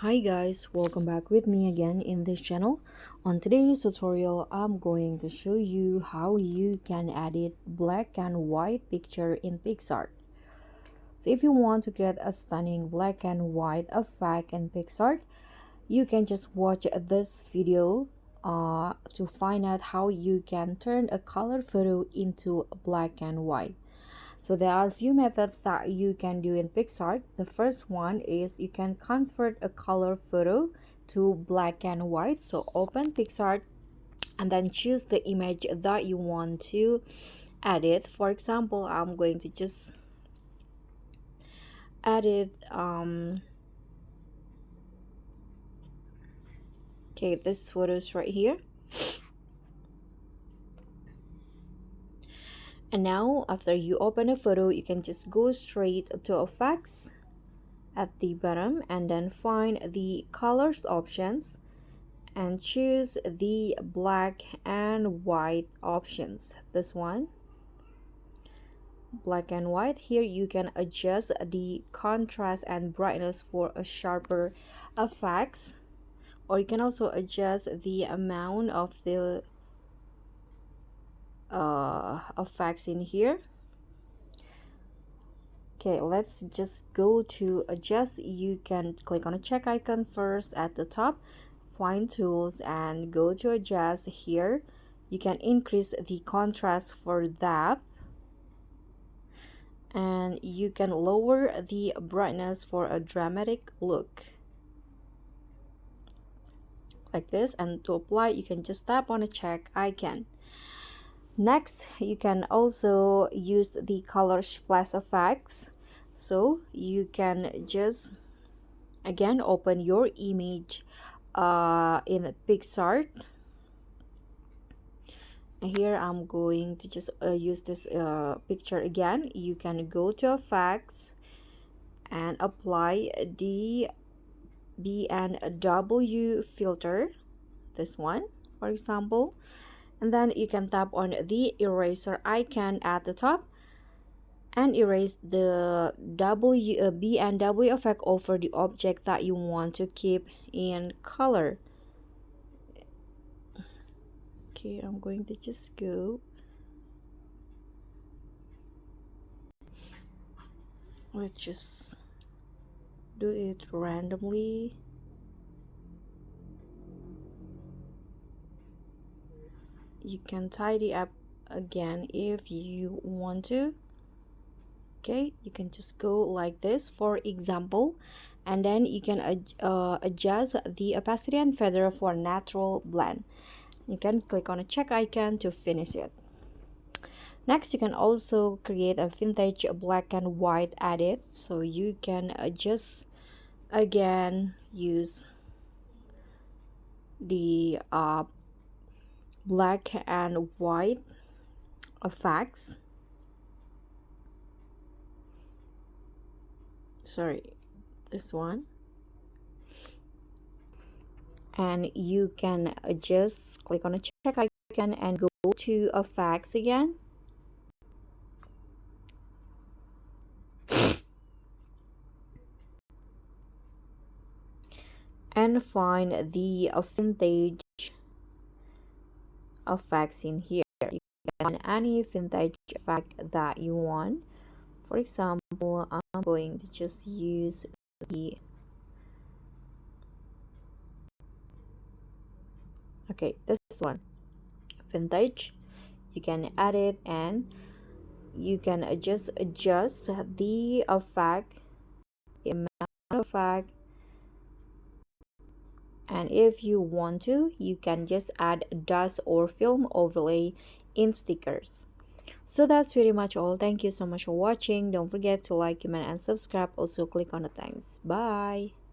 Hi guys, welcome back with me again in this channel. On today's tutorial, I'm going to show you how you can edit black and white picture in Picsart. So if you want to create a stunning black and white effect in Picsart, you can just watch this video to find out how you can turn a color photo into black and white. So there are a few methods that you can do in Picsart. The first one is you can convert a color photo to black and white. So open Picsart and then choose the image that you want to edit. For example, I'm going to just edit this photos right here. And now after you open a photo, you can just go straight to effects at the bottom and then find the colors options and choose the black and white options. This one, black and white. Here you can adjust the contrast and brightness for a sharper effects, or you can also adjust the amount of the effects in here. Okay, let's just go to adjust. You can click on a check icon first at the top, find tools and go to adjust. Here you can increase the contrast for that, and you can lower the brightness for a dramatic look like this. And to apply, you can just tap on a check icon. Next, you can also use the color splash effects. So you can just again open your image in Picsart. Here I'm going to just use this picture again. You can go to effects and apply the B&W filter, this one for example, and then you can tap on the eraser icon at the top and erase the B&W effect over the object that you want to keep in color. Okay, I'm going to just go. Let's just do it randomly. You can tidy up again if you want to. Okay, you can just go like this for example, and then you can adjust the opacity and feather for natural blend. You can click on a check icon to finish it. Next, you can also create a vintage black and white edit. So you can just again use the black and white effects. Sorry, this one. And you can just click on a check icon and go to effects again. And find the vintage effects in here. You can find any vintage effect that you want. For example, I'm going to just use the this one, vintage. You can add it and you can just adjust the effect, the amount of effect, and if you want to, you can just add dust or film overlay in stickers. So that's pretty much all. Thank you so much for watching. Don't forget to like, comment and subscribe. Also click on the thanks. Bye.